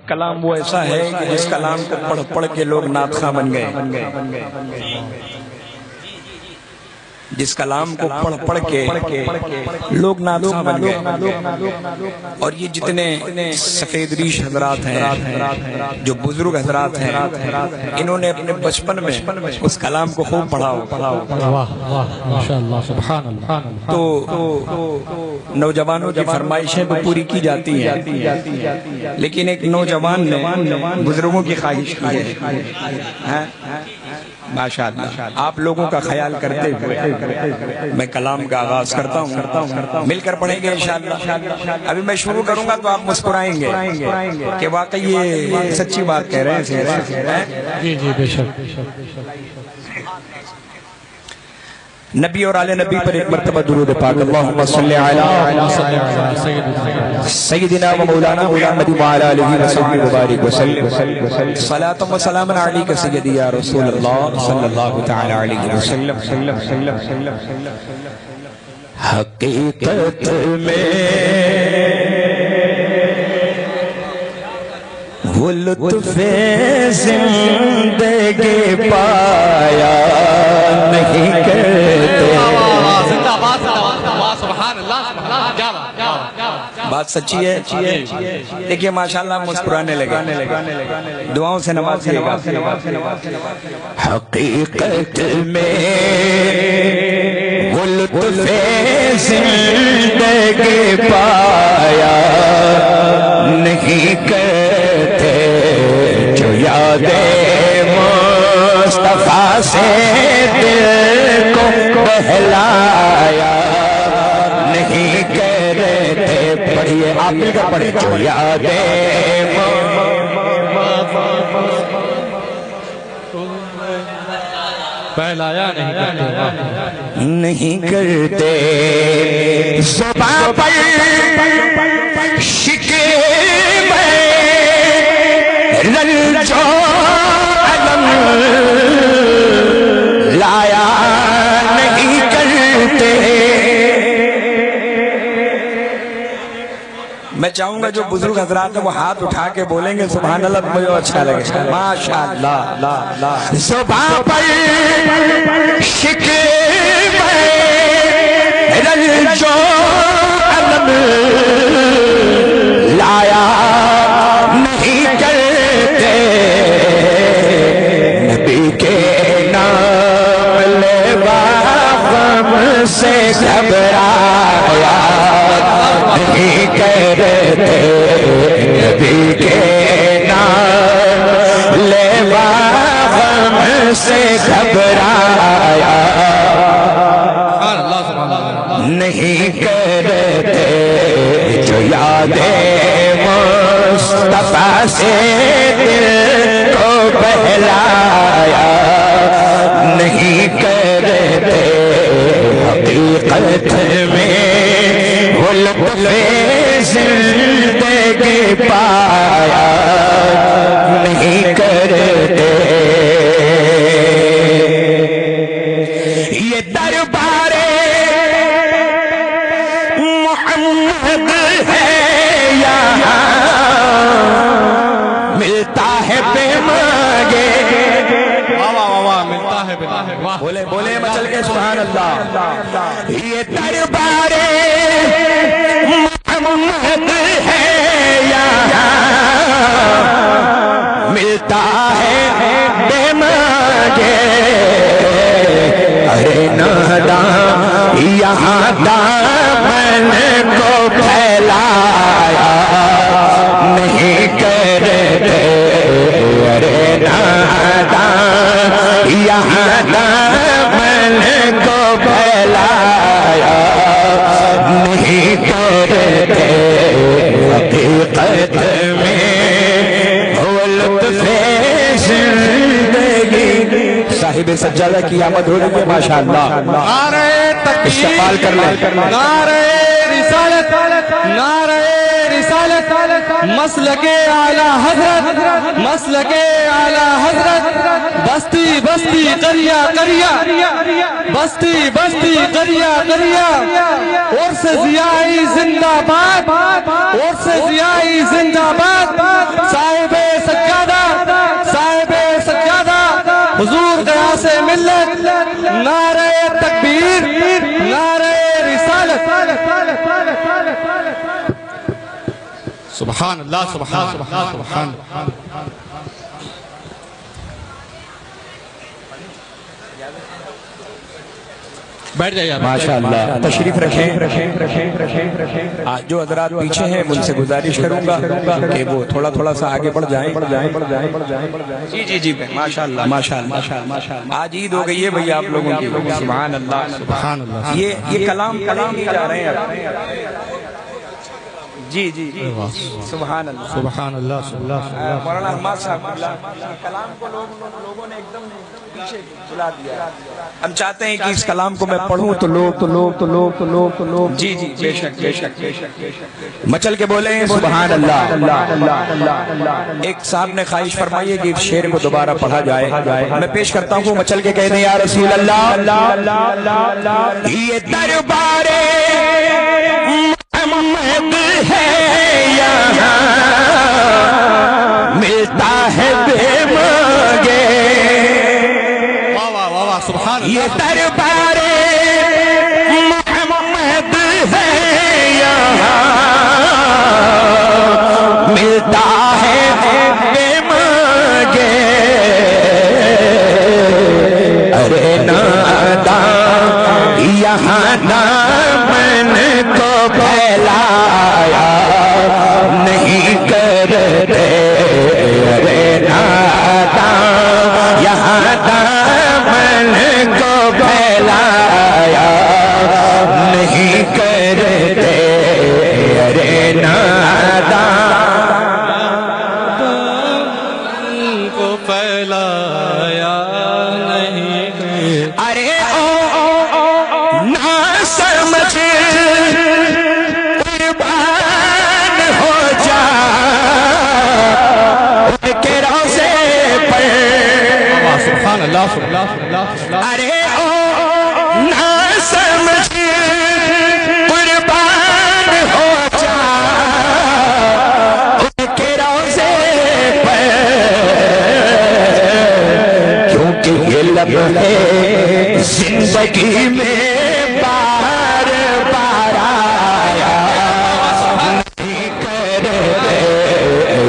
کلام وہ ایسا ہے کہ جس کلام کو پڑھ پڑھ کے لوگ نعت خواں بن گئے، جس کلام کو پڑھ پڑھ کے لوگ نعت خواں بن گئے۔ اور یہ جتنے سفید ریش حضرات ہیں، جو بزرگ حضرات ہیں، انہوں نے اپنے بچپن میں اس کلام کو خوب پڑھا۔ تو نوجوانوں کی فرمائشیں تو پوری کی جاتی ہیں، لیکن ایک نوجوان نے بزرگوں کی خواہش کی ہے۔ ماشاءاللہ، آپ لوگوں کا خیال کرتے ہوئے میں کلام کا آغاز کرتا ہوں، مل کر پڑھیں گے انشاءاللہ۔ ابھی میں شروع کروں گا تو آپ مسکرائیں گے کہ واقعی یہ سچی بات کہہ رہے ہیں۔ جی جی بے شک۔ نبی اور آل نبی پر ایک مرتبہ درود پاک، اللہم صلی علی سیدنا و مولانا محمد وعلی آلہ وصحبہ وبارک وسلم، صلاۃ و سلام علیک سیدی یا رسول اللہ صلی اللہ تعالی علیہ وسلم۔ حقیقت میں وہ لطف زندگی پایا نہیں کرتے۔ بات سچی ہے، دیکھئے ماشاءاللہ مسکرانے لگے، دعاؤں سے نوازیے گا۔ حقیقت میں وہ لطف زندگی پایا نہیں کرتے، جو یاد مصطفیٰ سے دل کو بہلایا نہیں کرتے۔ پڑھیے آپ مل کر پڑھیں، جو یاد بہلایا نہیں کرتے، زباں پر شکوے رنج و الم لایا نہیں کرتے۔ میں چاہوں گا جو بزرگ حضرات ہیں وہ ہاتھ اٹھا کے بولیں گے سبحان اللہ، مجھے اچھا لگے ماشاءاللہ۔ زباں پر شکوے رنج و الم لایا نہیں کرتے، نبی کے نام لیوا غم سے گھبرایا نہیں کرتے، نبی کے نام لیوا غم سے گھبرایا نہیں کرتے، جو یاد مصطفیٰ سے دل کو بہلایا نہیں کرتے۔ حقیقت میں وہ لطف زندگی پایا نہیں کرتے۔ یہ دربار محمد ہے یہاں، ملتا ہے بے مانگے، ملتا ہے بولے بولے مچل کے سبحان اللہ۔ یہ دربار محمد ہے یہاں، ملتا ہے بے مانگے، ارے ناداں یہاں دامن کو پھیلایا نہیں کرتے، ارے ناداں یہاں دامن کو پھیلایا نہیں کرتے۔ حقیقت میں وہ لطف زندگی، صاحب سجادہ کی آمد ہو رہی ہے ماشاءاللہ، نعرہ تکبیر، استقبال کر لیں، نعرہ رسالت، نعرہ رسالت، مسلک اعلی حضرت، مسلک اعلی حضرت، بستی بستی قریہ قریہ، بستی بستی قریہ قریہ، اور سے ضیائی زندہ باد، اور سے ضیائی زندہ باد، سبحان اللہ سبحان اللہ سبحان اللہ. بیٹھ جائیے ماشاءاللہ تشریف رکھیں. جو حضرات پیچھے ہیں ان سے گزارش کروں گا کہ وہ تھوڑا تھوڑا سا آگے بڑھ جائیں. جی جی جی ماشاءاللہ ماشاءاللہ. آج عید ہو گئی ہے بھئی آپ لوگوں کی. سبحان اللہ سبحان اللہ. یہ کلام نہیں جا رہے ہیں. جی جی سبحان اللہ سبحان اللہ. مولانا حماد صاحب کلام کو لوگوں نے ایک دم پیچھے بلا دیا. ہم چاہتے ہیں کہ اس کلام کو میں پڑھوں تو لوگ جی جی بے شک مچل کے بولیں سبحان اللہ. ایک صاحب نے خواہش فرمائی ہے کہ اس شعر کو دوبارہ پڑھا جائے. میں پیش کرتا ہوں. مچل کے کہتے ہیں یا رسول اللہ یہ دربار محمد ہے یہاں ملتا ہے بے مانگے. یہ دربار محمد ہے یہاں ملتا ہے بے مانگے. ارے ناداں یہاں دامن کو پھیلایا نہیں کرتے. ارے ناداں یہاں دامن کو پھیلایا نہیں کرتے. ارے ناداں کو پھیلایا نہیں کرتے. ارے نہ سمجھ قربان ہو جا ان کے روزے پر. سبحان اللہ سبحان اللہ. ارے نہ سمجھ قربان ہو جا ان کے روزے پر. کیونکہ یہ لب ہے زندگی میں بار بار آیا نہیں کرتے.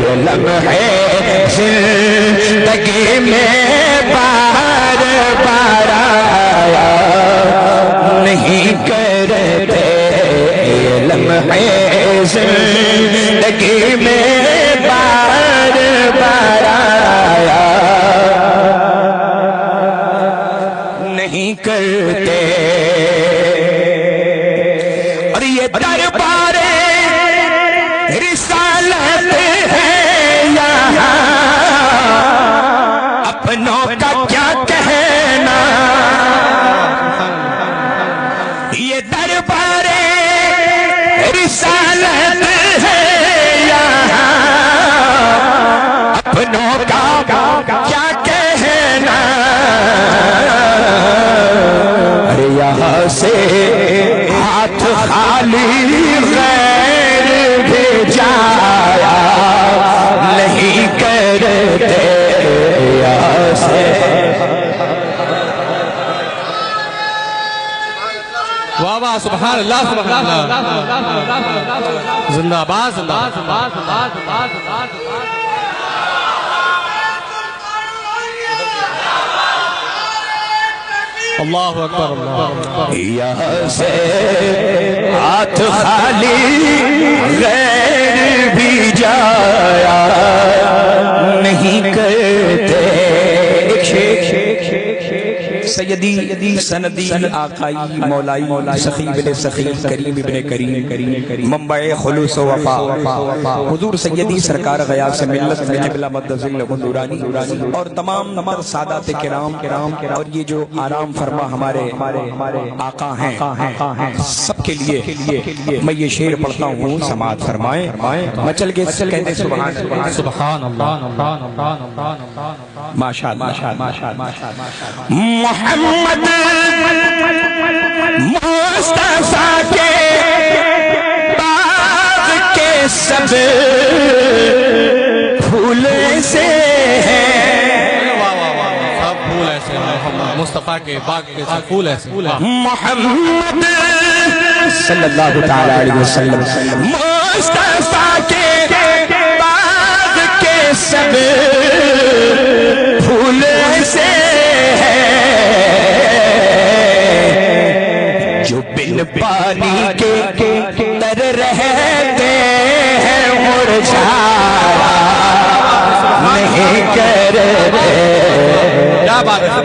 یہ لب ہے زندگی میں بار بار آیا نہیں کرتے. یہ لمحے زندگی میں بار بار آیا نہیں کرتے. اور یہ دربار رسالت ہے یہاں اپنوں کا کیا کہنا. یہ دربار رسالت ہے یہاں اپنوں کا کیا کہنا. ارے یہاں سے ہاتھ خالی غیر بھیجایا نہیں کرتے. یہاں سے واہ واہ سبحان اللہ سبحان اللہ. زندہ باد زندہ اللہ اکبر اللہ. یہاں سے ہاتھ خالی غیر بھی جایا نہیں کرتے. سیدی سندی آقائی مولائی سخی بن سخی کریم ابن کریم منبع خلوص و وفا حضور سیدی سرکار غیاث ملت قبلہ مدذل حضورانی اور تمام سادات کرام اور یہ جو آرام فرما ہمارے آقا ہیں سب کے لیے میں یہ شعر پڑھتا ہوں. سماعت فرمائیں. مچل کے کہتے سبحان اللہ. ماشاءاللہ محمد مصطفیٰ کے باغ کے سب پھول سے ہیں. سب پھول ایسے ہیں. مصطفیٰ کے باغ کے سب پھول ایسے. محمد صلی اللہ تعالی علیہ وسلم مصطفیٰ کے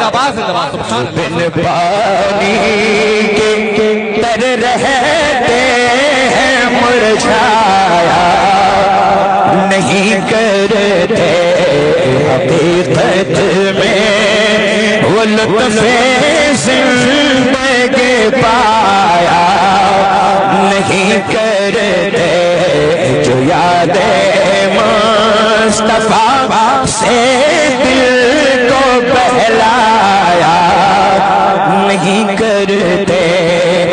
زندہ باد سبحان بن پانی کے تر رہتے ہیں مرجھایا نہیں کرتے حقیقت میں وہ لطف زندگی پایا نہیں کرتے جو یاد مصطفیٰ سے دل کو بہلایا نہیں کرتے.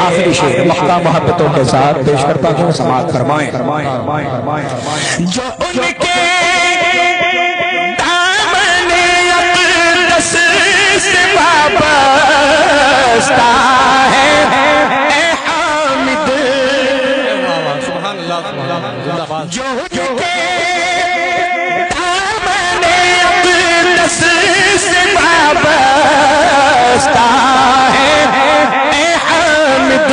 آخری شعر محکم محبتوں کے ساتھ پیش کرتا ہوں، سماعت فرمائیں. جو ان کے دامن اقدس سے وابستہ ہے اے حامد، سبحان اللہ زندہ باد. جو ان کے دامن اقدس سے وابستہ ہے اے حامد،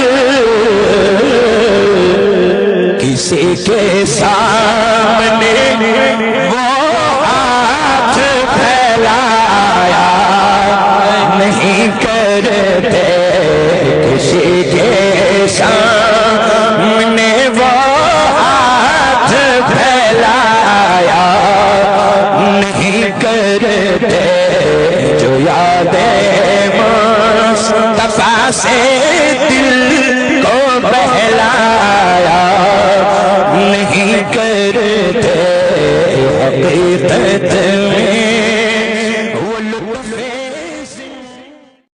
کسی کے سامنے وہ ہاتھ پھیلایا نہیں کرتے، کسی کے سامنے وہ ہاتھ پھیلایا نہیں کرتے، جو یادیں مصطفیٰ سے دل کو بہلایا نہیں کرتے حقیقت